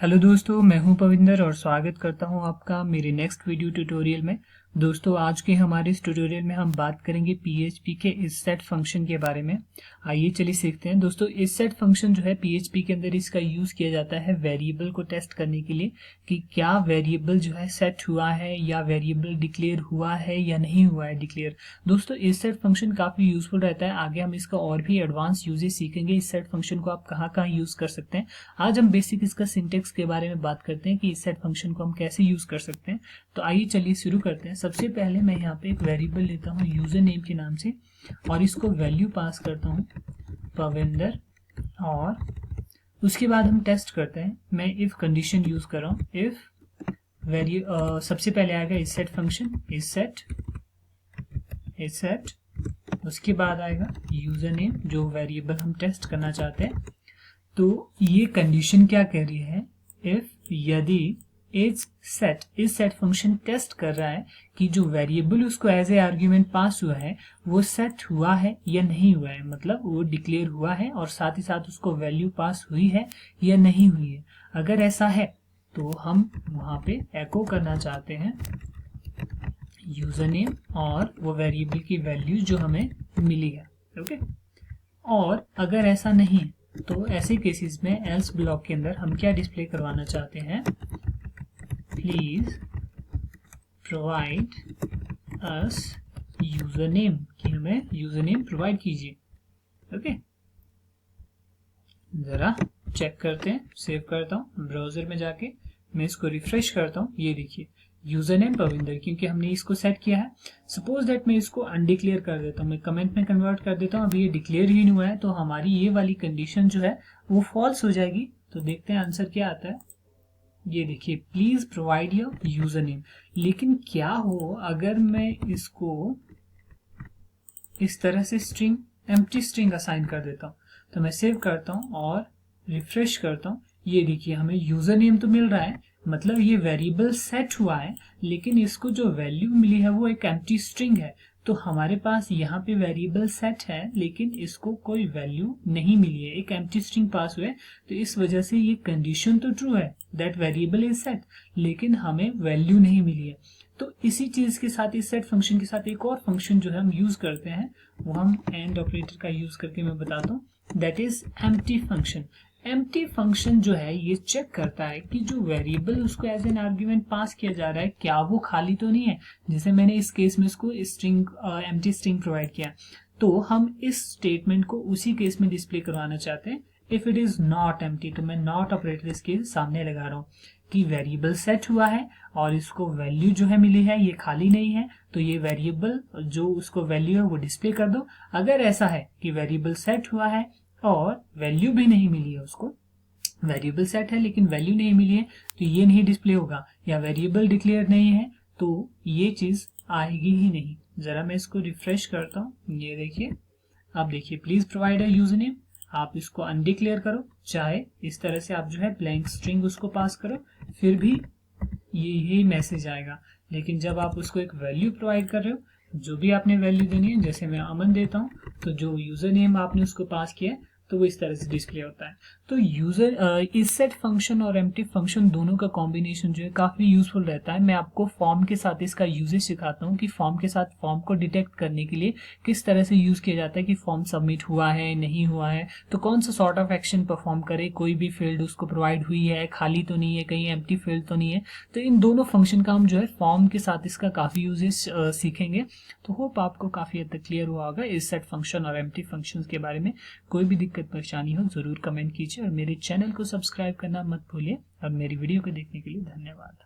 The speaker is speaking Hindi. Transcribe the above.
हेलो दोस्तों, मैं हूं पविंदर और स्वागत करता हूं आपका मेरे नेक्स्ट वीडियो ट्यूटोरियल में। दोस्तों, आज के हमारे इस ट्यूटोरियल में हम बात करेंगे पीएचपी के isset फंक्शन के बारे में। आइए चलिए सीखते हैं। दोस्तों, isset फंक्शन जो है पीएचपी के अंदर इसका यूज किया जाता है वेरिएबल को टेस्ट करने के लिए कि क्या वेरिएबल जो है सेट हुआ है या वेरिएबल डिक्लेयर हुआ है या नहीं हुआ है डिक्लेयर। दोस्तों, isset फंक्शन काफी यूजफुल रहता है। आगे हम इसका और भी एडवांस यूजेस सीखेंगे। isset फंक्शन को आप कहाँ कहाँ यूज कर सकते हैं। आज हम बेसिक इसका सिंटेक्स के बारे में बात करते हैं कि isset फंक्शन को हम कैसे यूज कर सकते हैं। तो आइए चलिए शुरू करते हैं। सबसे पहले मैं यहाँ पे एक वेरिएबल लेता हूँ यूजर नेम के नाम से और इसको वैल्यू पास करता हूँ पविंदर, और उसके बाद हम टेस्ट करते हैं। मैं इफ कंडीशन यूज कर रहा हूँ। इफ सबसे पहले आएगा isset फंक्शन isset, उसके बाद आएगा यूजर नेम जो वेरिएबल हम टेस्ट करना चाहते हैं। तो ये कंडीशन क्या कह रही है, इफ यदि इस सेट फंक्शन टेस्ट कर रहा है कि जो वेरिएबल उसको एज ए आर्ग्यूमेंट पास हुआ है वो सेट हुआ है या नहीं हुआ है, मतलब वो डिक्लेयर हुआ है और साथ ही साथ उसको वैल्यू पास हुई है या नहीं हुई है। अगर ऐसा है तो हम वहां पे एको करना चाहते हैं यूजर नेम और वो वेरिएबल की वैल्यू जो हमें मिली है। ओके, और अगर ऐसा नहीं तो ऐसे केसेस में एल्स ब्लॉक के अंदर हम क्या डिस्प्ले करवाना चाहते हैं, please provide us user name, कि हमें यूजर नेम प्रोवाइड कीजिए। ओके, जरा चेक करते हैं। सेव करता हूँ ब्राउजर में जाके, मैं इसको रिफ्रेश करता हूँ। ये देखिए यूजर नेम पविंदर, क्योंकि हमने इसको सेट किया है। सपोज दैट मैं इसको अनडिक्लेयर कर देता हूँ, मैं कमेंट में कन्वर्ट कर देता हूँ। अभी ये डिक्लेयर ही नहीं हुआ है तो हमारी ये वाली कंडीशन जो है वो फॉल्स हो जाएगी। तो देखते हैं आंसर क्या आता है। ये देखिए, please provide your user name. लेकिन क्या हो अगर मैं इसको इस तरह से स्ट्रिंग एम्प्टी स्ट्रिंग असाइन कर देता हूँ। तो मैं सेव करता हूँ और रिफ्रेश करता हूँ। ये देखिए, हमें यूजर नेम तो मिल रहा है, मतलब ये वेरिएबल सेट हुआ है, लेकिन इसको जो वैल्यू मिली है वो एक एम्प्टी स्ट्रिंग है। तो हमारे पास यहाँ पे वेरिएबल सेट है लेकिन इसको कोई वैल्यू नहीं मिली है, एक एम्प्टी स्ट्रिंग पास हुए। तो इस वजह से ये कंडीशन तो ट्रू है दैट वेरिएबल इज सेट, लेकिन हमें वैल्यू नहीं मिली है। तो इसी चीज के साथ इस सेट फंक्शन के साथ एक और फंक्शन जो है हम यूज करते हैं, वो हम एंड ऑपरेटर का यूज करके मैं बताता हूँ, that is empty function. Empty function जो है ये चेक करता है कि जो वेरिएबल उसको एज एन आर्ग्यूमेंट पास किया जा रहा है क्या वो खाली तो नहीं है। जैसे मैंने इस केस में इसको स्ट्रिंग एम्प्टी स्ट्रिंग प्रोवाइड किया, तो हम इस स्टेटमेंट को उसी केस में डिस्प्ले करवाना चाहते हैं। If it is not empty, तो मैं नॉट ऑपरेटर इसके सामने लगा रहा हूँ कि वेरिएबल सेट हुआ है और इसको वैल्यू जो है मिली है ये खाली नहीं है, तो ये वेरिएबल जो उसको वैल्यू है वो डिस्प्ले कर दो। अगर ऐसा है कि वेरिएबल सेट हुआ है और वैल्यू भी नहीं मिली है, उसको वेरिएबल सेट है लेकिन वैल्यू नहीं मिली है, तो ये नहीं डिस्प्ले होगा। या वेरिएबल डिक्लेयर नहीं है तो ये चीज आएगी ही नहीं। जरा मैं इसको रिफ्रेश करता हूँ। ये देखिए, अब देखिए, please provide a user name. आप इसको अनडिक्लेयर करो, चाहे इस तरह से आप जो है ब्लैंक स्ट्रिंग उसको पास करो, फिर भी यही मैसेज आएगा। लेकिन जब आप उसको एक वैल्यू प्रोवाइड कर रहे हो, जो भी आपने वैल्यू देनी है, जैसे मैं अमन देता हूँ, तो जो यूजर नेम आपने उसको पास किया है तो वो इस तरह से डिस्प्ले होता है। तो isset फंक्शन और एम्प्टी फंक्शन दोनों का कॉम्बिनेशन जो है काफी यूजफुल रहता है। मैं आपको फॉर्म के साथ इसका यूजेज सिखाता हूँ कि फॉर्म के साथ फॉर्म को डिटेक्ट करने के लिए किस तरह से यूज किया जाता है कि फॉर्म सबमिट हुआ है नहीं हुआ है, तो कौन सा सॉर्ट ऑफ एक्शन परफॉर्म करे, कोई भी फील्ड उसको प्रोवाइड हुई है, खाली तो नहीं है, कहीं एम्प्टी फील्ड तो नहीं है। तो इन दोनों फंक्शन का हम जो है फॉर्म के साथ इसका काफी यूजेस सीखेंगे। तो होप आपको काफी हद तक क्लियर हुआ होगा isset फंक्शन और एम्प्टी फंक्शंस के बारे में। कोई भी दिक्कत परेशानी हो जरूर कमेंट कीजिए और मेरे चैनल को सब्सक्राइब करना मत भूलिए। और मेरी वीडियो को देखने के लिए धन्यवाद।